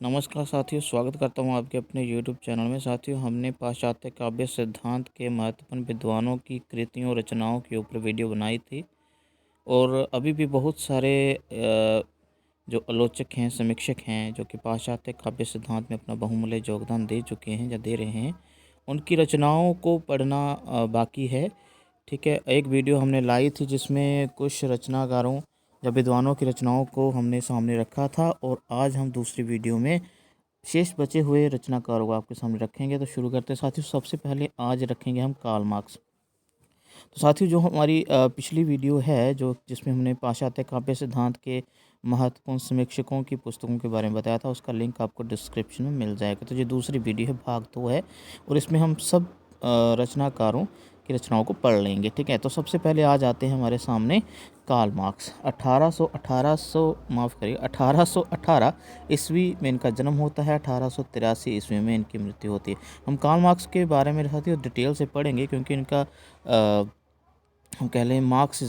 नमस्कार साथियों, स्वागत करता हूँ आपके अपने यूट्यूब चैनल में। साथियों, हमने पाश्चात्य काव्य सिद्धांत के महत्वपूर्ण विद्वानों की कृतियों और रचनाओं के ऊपर वीडियो बनाई थी और अभी भी बहुत सारे जो आलोचक हैं, समीक्षक हैं, जो कि पाश्चात्य काव्य सिद्धांत में अपना बहुमूल्य योगदान दे चुके हैं या दे रहे हैं, उनकी रचनाओं को पढ़ना बाकी है। ठीक है, एक वीडियो हमने लाई थी जिसमें कुछ रचनाकारों या विद्वानों की रचनाओं को हमने सामने रखा था और आज हम दूसरी वीडियो में शेष बचे हुए रचनाकारों को आपके सामने रखेंगे। तो शुरू करते हैं साथियों। सबसे पहले आज रखेंगे हम कार्ल मार्क्स। तो साथियों, जो हमारी पिछली वीडियो है जो जिसमें हमने पाश्चात्य काव्य सिद्धांत के महत्वपूर्ण समीक्षकों की पुस्तकों के बारे में बताया था, उसका लिंक आपको डिस्क्रिप्शन में मिल जाएगा। तो ये दूसरी वीडियो है, भाग 2 है और इसमें हम सब रचनाकारों की रचनाओं को पढ़ लेंगे। ठीक है, तो सबसे पहले आज आते हैं हमारे सामने कार्ल मार्क्स। 1818 ईस्वी में इनका जन्म होता है। 1883 ईस्वी में इनकी मृत्यु होती है। हम कार्ल मार्क्स के बारे में साथियों डिटेल से पढ़ेंगे क्योंकि इनका हम कह लें मार्क्स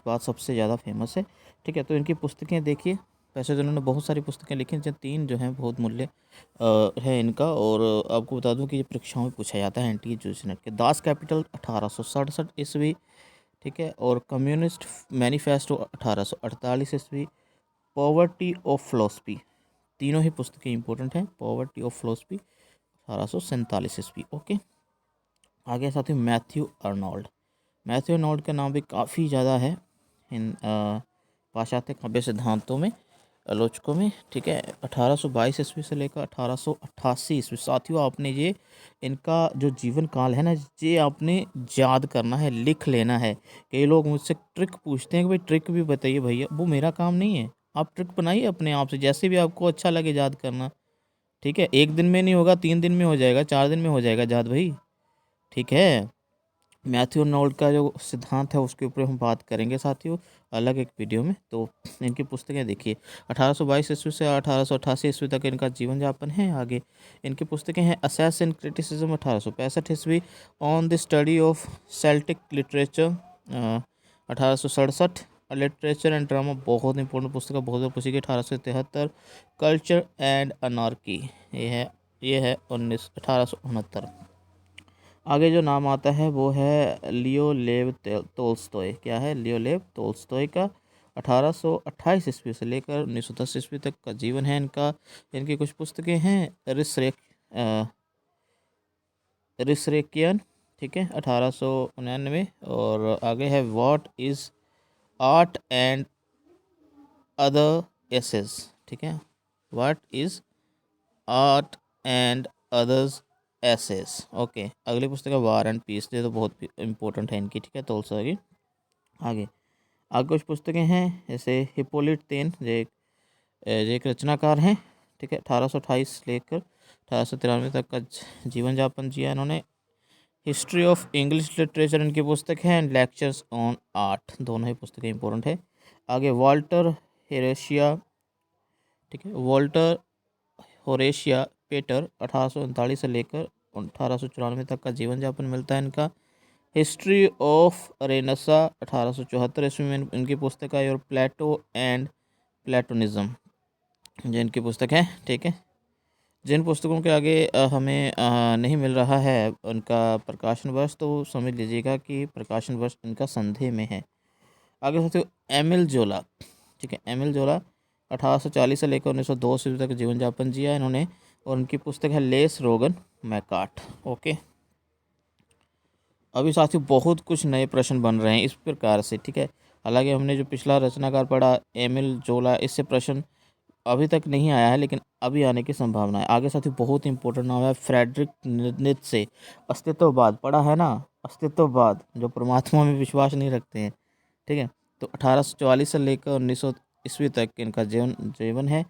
बात सबसे ज़्यादा फेमस है। ठीक है, तो इनकी पुस्तकें देखिए। वैसे तो इन्होंने बहुत सारी पुस्तकें लिखी हैं, जो 3 जो हैं बहुत मूल्य है इनका। और आपको बता दूं कि ये परीक्षाओं में पूछा जाता है एनटीए यूजी नेट के। दास कैपिटल 1867 ईस्वी। ठीक है, और कम्युनिस्ट मैनिफेस्टो 1848 ईस्वी। पॉवर्टी ऑफ फिलॉसफी, तीनों ही पुस्तकें इंपॉर्टेंट हैं। पॉवर्टी ऑफ फिलॉसफी 1847 ईस्वी। ओके, आगे साथ ही मैथ्यू अर्नोल्ड का नाम भी काफ़ी ज़्यादा है इन पाश्चात्य काव्य सिद्धांतों में, आलोचकों में। ठीक है, 1822 ईस्वी से लेकर 1888 ईस्वी। साथियों, आपने ये इनका जो जीवन काल है ना, ये आपने याद करना है, लिख लेना है। कई लोग मुझसे ट्रिक पूछते हैं कि भाई ट्रिक भी बताइए भैया। वो मेरा काम नहीं है। आप ट्रिक बनाइए अपने आप से, जैसे भी आपको अच्छा लगे याद करना। ठीक है, 1 दिन में नहीं होगा, 3 दिन में हो जाएगा, 4 दिन में हो जाएगा याद भाई। ठीक है, मैथ्यू अर्नोल्ड का जो सिद्धांत है उसके ऊपर हम बात करेंगे साथियों अलग एक वीडियो में। तो इनकी पुस्तकें देखिए। 1822 ईस्वी से 1888 ईस्वी तक इनका जीवन यापन है। आगे इनकी पुस्तकें हैं असेस एंड क्रिटिसिज्म 1865 ईस्वी, on the study of Celtic literature 1867, literature and drama बहुत इंपॉर्टेंट पुस्तक है, बहुत पूछी गई। 1873 कल्चर एंड अनार्की, ये है 1869। आगे जो नाम आता है वो है लियो लेव तोल्स्टॉय। क्या है? लियो लेव तोल्स्टॉय का 1828 ईस्वी से लेकर 1910 ईस्वी तक का जीवन है इनका। इनकी कुछ पुस्तकें हैं रिसरेकियन, ठीक है, 1899। और आगे है what is art and other essays. ठीक है, what is art and others essays. Okay, अगली पुस्तक है वार एंड पीस। ये तो बहुत इंपॉर्टेंट है इनकी। ठीक है, तोलस्टॉय की। आगे आगे कुछ पुस्तकें हैं जैसे हिप्पोलिट तेन, ये एक रचनाकार हैं। ठीक है, 1828 लेकर 1893 तक का जीवन यापन जिया इन्होंने। हिस्ट्री ऑफ इंग्लिश लिटरेचर इनकी पुस्तक है एंड लेक्चर्स ऑन आर्ट, दोनों ही पुस्तकें इंपॉर्टेंट है। आगे वॉल्टर हेरेशिया, ठीक है, वॉल्टर होरेशिया पेटर 1839 से लेकर 1894 तक का जीवन यापन मिलता है इनका। हिस्ट्री ऑफ रेनेसा 1874 ईस्वी में इनकी पुस्तक है। और प्लेटो एंड प्लेटोनिज्म जो इनकी पुस्तक है। ठीक है, जिन पुस्तकों के आगे हमें नहीं मिल रहा है उनका प्रकाशन वर्ष, तो समझ लीजिएगा कि प्रकाशन वर्ष इनका संदेह में है। आगे साथियों एमिल जोला। ठीक है, एमिल जोला 1840 से लेकर 1902 ईस्वी तक जीवन यापन जिया इन्होंने। और उनकी पुस्तक है लेस रोगन मैकार्ट। ओके, अभी साथियों बहुत कुछ नए प्रश्न बन रहे हैं इस प्रकार से। ठीक है, हालांकि हमने जो पिछला रचनाकार पढ़ा एमिल जोला, इससे प्रश्न अभी तक नहीं आया है, लेकिन अभी आने की संभावना है। आगे साथियों बहुत इंपॉर्टेंट नाम है फ्रेडरिक नीत्शे। अस्तित्ववाद पढ़ा है ना, अस्तित्ववाद, जो परमात्मा में विश्वास नहीं रखते हैं। ठीक है, तो 1844 से लेकर 1900 ईस्वी तक इनका जीवन है।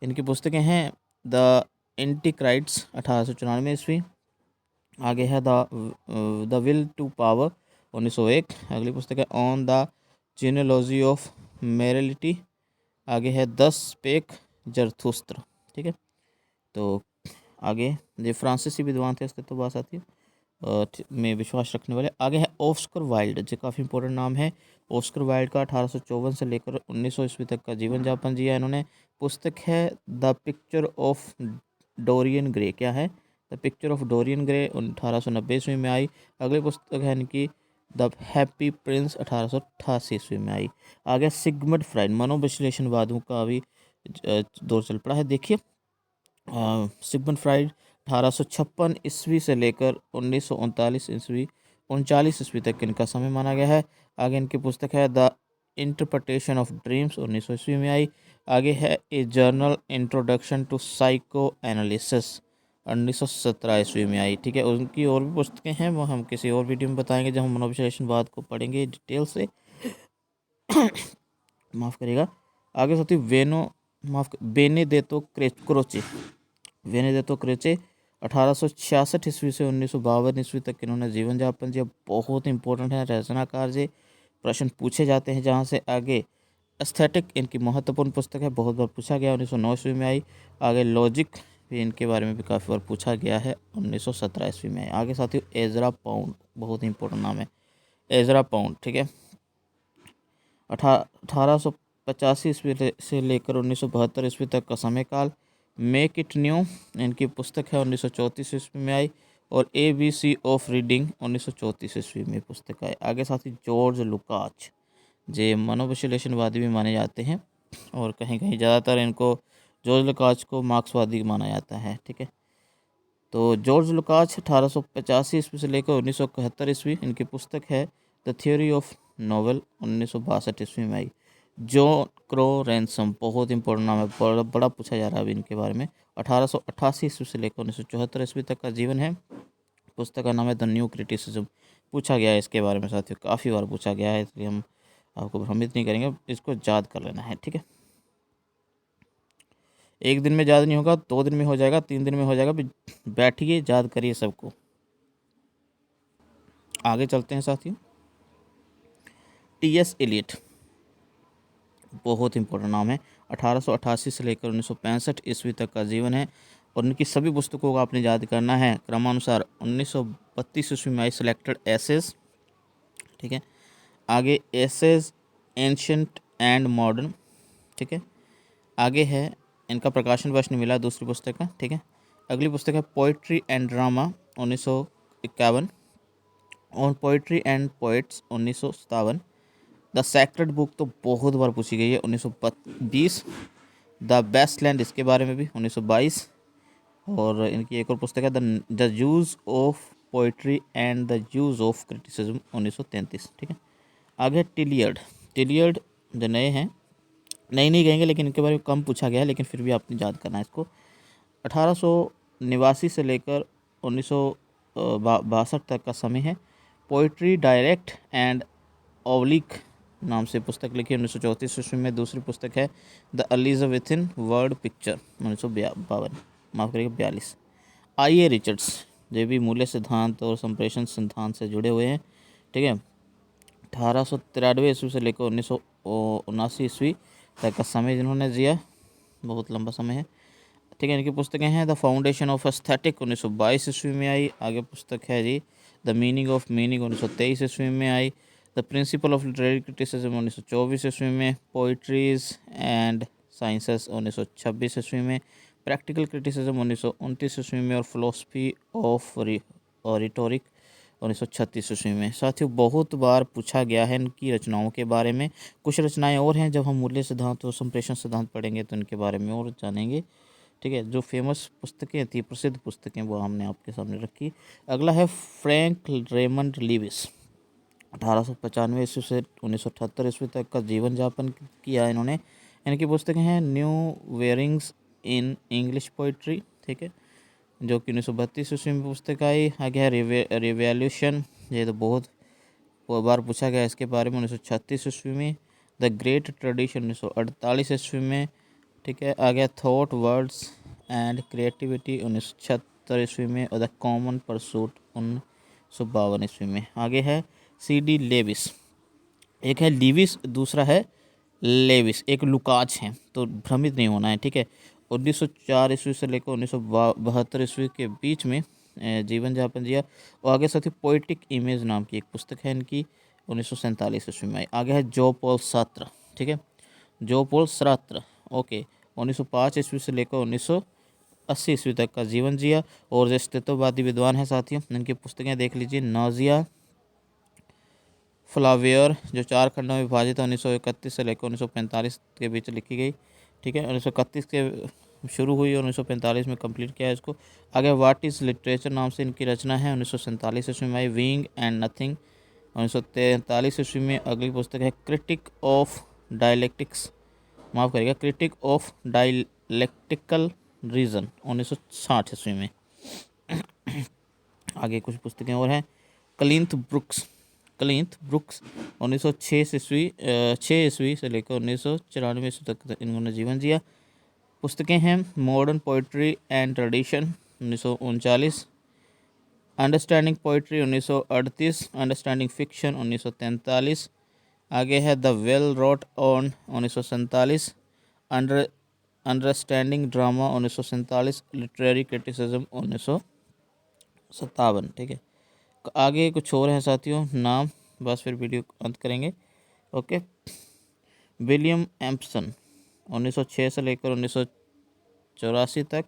इनकी पुस्तकें हैं द एंटीक्राइट्स 1894 ईस्वी। आगे है द विल टू पावर 1901। अगली पुस्तक है ऑन द जीनियोलॉजी ऑफ मेरेलिटी। आगे है 10 पेक जरथुस्त्र। ठीक है, तो आगे ये फ्रांसीसी विद्वान थे, अस्तित्ववाद साथी में विश्वास रखने वाले। आगे है ऑस्कर वाइल्ड, जो काफ़ी इंपॉर्टेंट नाम है। ऑस्कर वाइल्ड का 1854 से लेकर 1900 ईस्वी तक का जीवन यापन जिया इन्होंने। पुस्तक है the picture of Dorian Gray. क्या है? The picture of Dorian Gray 1890 ईस्वी में आई। अगली पुस्तक है इनकी द हैप्पी प्रिंस 1888 ईस्वी में आई। आगे सिगमंड फ्राइड, मनोविश्लेषणवादियों का अभी दौर चल पड़ा है। देखिए सिगमंड फ्राइड 1856 ईस्वी से लेकर 1939 ईस्वी तक इनका समय माना गया है। आगे इनकी पुस्तक है द इंटरप्रटेशन ऑफ ड्रीम्स 1900 ईस्वी में आई। आगे है a general introduction to psycho analysis 1917 ईस्वी में आई। ठीक है, उनकी और भी पुस्तकें हैं, वो हम किसी और वीडियो में बताएंगे जब हम मनोविश्लेषणवाद को पढ़ेंगे डिटेल से। माफ़ करिएगा। आगे साथी बेनेदेतो क्रोचे। बेनेदेतो क्रोचे 1866 ईस्वी से 1952 ईस्वी तक इन्होंने जीवन यापन किया। बहुत इंपॉर्टेंट है, रचनाकार से प्रश्न पूछे जाते हैं जहाँ से। आगे एस्थेटिक इनकी महत्वपूर्ण पुस्तक है, बहुत बार पूछा गया, 1909 ईस्वी में आई। आगे लॉजिक भी इनके बारे में भी काफ़ी बार पूछा गया है, 1917 ईस्वी में आई। आगे साथियों एजरा पाउंड, बहुत ही इंपॉर्टेंट नाम है एजरा पाउंड। ठीक है, 1885 ईस्वी से लेकर 1972 ईस्वी तक का समय काल। मेक इट न्यू इनकी पुस्तक है, 1934 ईस्वी में आई। और ABC ऑफ रीडिंग 1934 ईस्वी में पुस्तक आई। आगे साथी जॉर्ज लुकाच, जे मनोविश्लेषणवादी भी माने जाते हैं और कहीं कहीं ज़्यादातर इनको जॉर्ज लुकाच को मार्क्सवादी माना जाता है। ठीक है, तो जॉर्ज लुकाच 1885 ईस्वी से लेकर 1971 ईस्वी इनकी पुस्तक है द थ्योरी ऑफ नॉवेल 1962 ईस्वी में आई। जॉन क्रो रैनसम, बहुत इंपॉर्टेंट नाम है, बड़ा पूछा जा रहा है अभी इनके बारे में। 1888 ईस्वी से लेकर 1974 ईस्वी तक का जीवन है। पुस्तक का नाम है द न्यू क्रिटिसिज्म। पूछा गया है इसके बारे में साथियों, काफ़ी बार पूछा गया है, इसलिए हम आपको भ्रमित नहीं करेंगे, इसको याद कर लेना है। ठीक है, एक दिन में याद नहीं होगा, 2 दिन में हो जाएगा, 3 दिन में हो जाएगा, बैठिए याद करिए सबको। आगे चलते हैं साथियों। TS एलियट, बहुत इंपॉर्टेंट नाम है, 1888 से लेकर 1965 ईस्वी तक का जीवन है और उनकी सभी पुस्तकों को आपने याद करना है क्रमानुसार। 1932 ईस्वी में आई सिलेक्टेड एसेज। ठीक है, आगे एसेज एंशंट एंड मॉडर्न। ठीक है, आगे है इनका प्रकाशन वर्ष नहीं मिला दूसरी पुस्तक का। ठीक है, अगली पुस्तक है पोइट्री एंड ड्रामा 1951 और poetry and poets 1957। The sacred book तो बहुत बार पूछी गई है, 1920। द बेस्ट लैंड, इसके बारे में भी 1922। और इनकी एक और पुस्तक है the use of poetry and the use of criticism 1933। ठीक है, आगे टिलियड। टिलियड जो नए हैं, नई नहीं कहेंगे लेकिन इनके बारे में कम पूछा गया है, लेकिन फिर भी आपने याद करना है इसको। 1889 से लेकर 1962 तक का समय है। पोइट्री डायरेक्ट एंड ओब्लिक नाम से पुस्तक लिखी 1934 ईस्वी में। दूसरी पुस्तक है द एलिजाबेथन वर्ड पिक्चर 1952, माफ़ करिएगा 42। IA रिचर्ड्स, जो भी मूल्य सिद्धांत और संप्रेषण सिद्धांत से जुड़े हुए हैं। ठीक है, 1893 ईस्वी से लेकर 1979 ईस्वी तक का समय जिन्होंने जिया, बहुत लंबा समय है। ठीक है, इनकी पुस्तकें हैं द फाउंडेशन ऑफ एस्थेटिक 1922 ईस्वी में आई। आगे पुस्तक है जी द मीनिंग ऑफ मीनिंग 1923 ईस्वी में आई। The principle of literary criticism 1924 ईस्वी में। पोइट्रीज एंड साइंसेस 1926 ईस्वी में। प्रैक्टिकल क्रिटिसिज्म 1929 ईस्वी में। और फिलोसफी ऑफ रिटोरिक 1936 ईस्वी में। साथियों बहुत बार पूछा गया है इनकी रचनाओं के बारे में। कुछ रचनाएं और हैं, जब हम मूल्य सिद्धांत और संप्रेषण सिद्धांत पढ़ेंगे तो इनके बारे में और जानेंगे। ठीक है, जो फेमस पुस्तकें थी, प्रसिद्ध पुस्तकें, वो हमने आपके सामने रखी। अगला है फ्रैंक रेमंड लीविस, 1895 ईस्वी से 1978 ईस्वी तक का जीवन यापन किया इन्होंने। इनकी पुस्तकें हैं न्यू वेयरिंग्स इन इंग्लिश पोइट्री। ठीक है, जो कि 1932 ईस्वी में पुस्तक आई। आगे है रिवॉल्यूशन, ये तो बहुत बार पूछा गया इसके बारे में, 1936 ईस्वी में। द ग्रेट ट्रेडिशन 1948 ईस्वी में। ठीक है, आगे थॉट वर्ड्स एंड क्रिएटिविटी 1976 ईस्वी में। और द कॉमन परसूट 1952 ईस्वी में। आगे है CD लेविस, एक है लीविस, दूसरा है लेविस, एक लुकाच है, तो भ्रमित नहीं होना है। ठीक है, 1904 ईस्वी से लेकर 1972 ईस्वी के बीच में जीवन यापन दिया। और आगे साथ ही पोइटिक इमेज नाम की एक पुस्तक है इनकी, 1947 ईस्वी में आई। आगे है जो पॉल सात्र। ठीक है, जो पॉल सात्र, ओके, 1905 ईस्वी से लेकर 1980 ईस्वी तक का जीवन जिया। और जो अस्तित्ववादी विद्वान हैं साथियों, इनकी पुस्तकें देख लीजिए। नाज़िया फ्लावियर जो 4 खंडों में विभाजित है, 1931 से लेकर 1945 के बीच लिखी गई। ठीक है, 1931 के शुरू हुई और 1945 में कंप्लीट किया है इसको। आगे व्हाट इज़ लिटरेचर नाम से इनकी रचना है, 1947 ईस्वी में आई। विंग एंड नथिंग 1943 ईस्वी में अगली पुस्तक है। क्रिटिक ऑफ डायलेक्टिक्स, माफ़ करिएगा, क्रिटिक ऑफ डायलेक्टिकल रीज़न 1960 ईस्वी में। आगे कुछ पुस्तकें और हैं। क्लिंथ ब्रुक्स 1906 ईस्वी से लेकर 1994 ईस्वी तक इन्होंने जीवन जिया। पुस्तकें हैं modern poetry and tradition 1939, understanding poetry 1938, understanding fiction 1943। आगे है the well road on 1947, understanding drama 1947, literary criticism 1957। ठीक है, आगे कुछ और हैं साथियों नाम, बस फिर वीडियो अंत करेंगे। ओके, विलियम एम्पसन 1906 से लेकर 1984 तक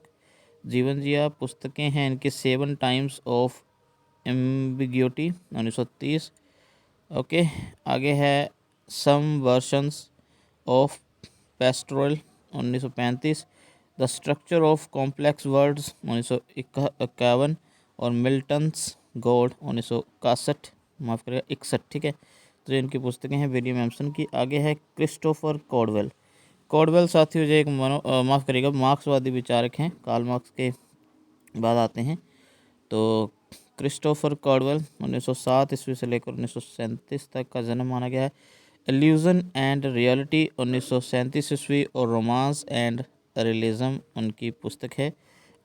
जीवन जिया। पुस्तकें हैं इनके 7 टाइम्स ऑफ एम्बिग्यूटी 1930। ओके, आगे है some versions of pastoral 1935, the structure of complex words 1951 और मिल्टन्स गॉड 1961, माफ़ करिएगा 61। ठीक है, तो इनकी पुस्तकें हैं विलियम एम्पसन की। आगे है क्रिस्टोफर कॉडवेल साथियों, जो एक माफ़ करिएगा मार्क्सवादी विचारक हैं, कार्ल मार्क्स के बाद आते हैं। तो क्रिस्टोफर कॉडवेल 1907 ईस्वी से लेकर 1937 तक का जन्म माना गया है। इल्यूजन एंड रियलिटी 1937 ईस्वी और रोमांस एंड रियलिज्म उनकी पुस्तक है।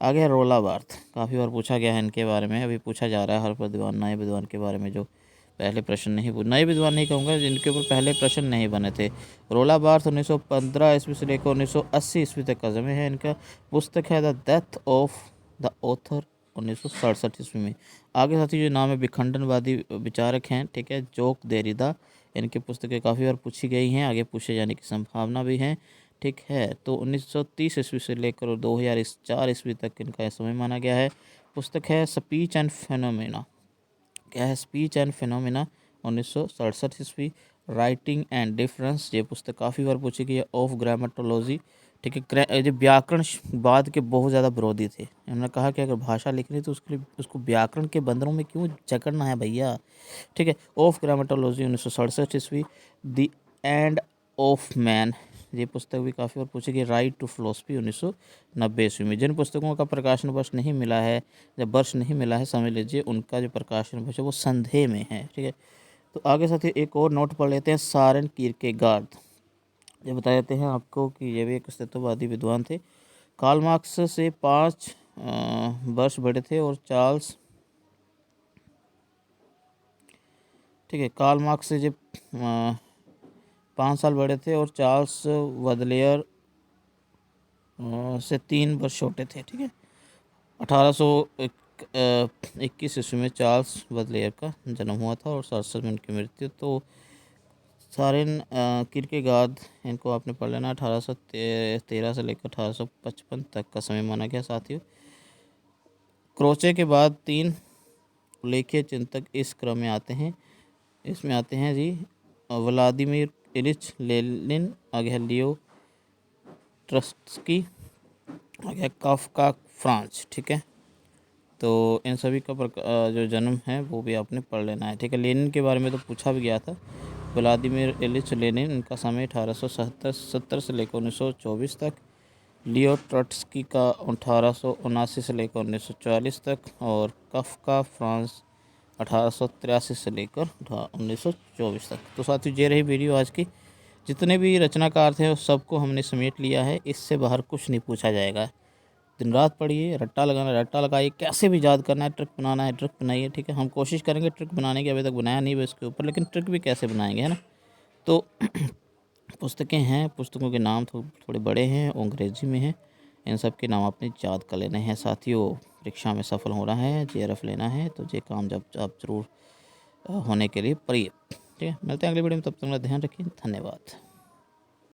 आगे है रोला बार्थ, काफ़ी बार पूछा गया है इनके बारे में, अभी पूछा जा रहा है हर विद्वान, नए विद्वान के बारे में जो पहले प्रश्न नहीं, नए विद्वान नहीं कहूँगा, जिनके ऊपर पहले प्रश्न नहीं बने थे। रोला बार्थ 1915 ईस्वी से लेकर 1980 ईस्वी तक का समय है इनका। पुस्तक है the death of the author 1967 ईस्वी में। आगे साथी जो नाम है विखंडनवादी विचारक हैं, ठीक है, जोक देरिदा, इनकी पुस्तकें काफ़ी बार पूछी गई हैं, आगे पूछे जाने की संभावना भी है। ठीक है, तो 1930 ईस्वी से लेकर 2004 ईस्वी तक इनका समय माना गया है। पुस्तक है स्पीच एंड फिनोमेना, क्या है, स्पीच एंड फिनोमेना 1967 ईस्वी। राइटिंग एंड डिफरेंस, ये पुस्तक काफ़ी बार पूछी गई है। ऑफ ग्रामेटोलॉजी, ठीक है, जो व्याकरणवाद के बहुत ज़्यादा विरोधी थे, उन्होंने कहा कि अगर भाषा लिखनी तो उसके लिए उसको व्याकरण के बंधनों में क्यों जकड़ना है भैया। ठीक है, ऑफ ग्रामेटोलॉजी 1967 ईस्वी। द एंड ऑफ मैन, ये पुस्तक भी काफ़ी बार पूछी गई। राइट टू फिलोसफी 1990 ईस्वी में। जिन पुस्तकों का प्रकाशन वर्ष नहीं मिला है, जब वर्ष नहीं मिला है, समझ लीजिए उनका जो प्रकाशन वर्ष है वो संदेह में है। ठीक है, तो आगे साथ ही एक और नोट पढ़ लेते हैं। सारेन कीरकेगार्ड, ये बता देते हैं आपको कि ये भी एक अस्तित्ववादी विद्वान थे। कार्ल मार्क्स से 5 वर्ष बड़े थे और चार्ल्स, ठीक है, कार्ल मार्क्स से जो 5 साल बड़े थे और चार्ल्स वदलेयर से 3 वर्ष छोटे थे। ठीक है, 1821 ईस्वी में चार्ल्स वदलेयर का जन्म हुआ था और 67 में उनकी मृत्यु। तो सारेन कीरकेगार्ड, इनको आपने पढ़ लेना। 1813 से लेकर 1855 तक का समय माना गया साथियों। क्रोचे के बाद 3 उल्लेखीय चिंतक इस क्रम में आते हैं, इसमें आते हैं जी व्लादिमीर इलिच लेनिन, आगे है लियो ट्रस्की, आगे काफ्का फ्रांच। ठीक है, तो इन सभी का जो जन्म है वो भी आपने पढ़ लेना है। ठीक है, लेनिन के बारे में तो पूछा भी गया था। व्लादिमीर इलिच लेनिन, इनका समय 1870 से लेकर 1924 तक। लियो ट्रॉट्स्की का 1879 से लेकर 1944 तक। और काफ्का फ्रांस 1883 से लेकर 1924 तक। तो साथियों, ये रही वीडियो आज की। जितने भी रचनाकार थे उस सबको हमने समेट लिया है, इससे बाहर कुछ नहीं पूछा जाएगा। दिन रात पढ़िए, रट्टा लगाना रट्टा लगाइए, कैसे भी याद करना है, ट्रिक बनाना है ट्रिक बनाइए। ठीक है, हम कोशिश करेंगे ट्रिक बनाने की, अभी तक बनाया नहीं है इसके ऊपर, लेकिन ट्रिक भी कैसे बनाएंगे, है ना। तो पुस्तकें हैं, पुस्तकों के नाम थोड़े बड़े हैं, अंग्रेजी में हैं, इन सब के नाम आपने याद कर लेने हैं साथियों। परीक्षा में सफल होना है, JRF लेना है, तो ये काम जब आप जरूर होने के लिए पढ़िए। ठीक है, मिलते हैं अगली वीडियो में, तब तक ध्यान रखिए, धन्यवाद।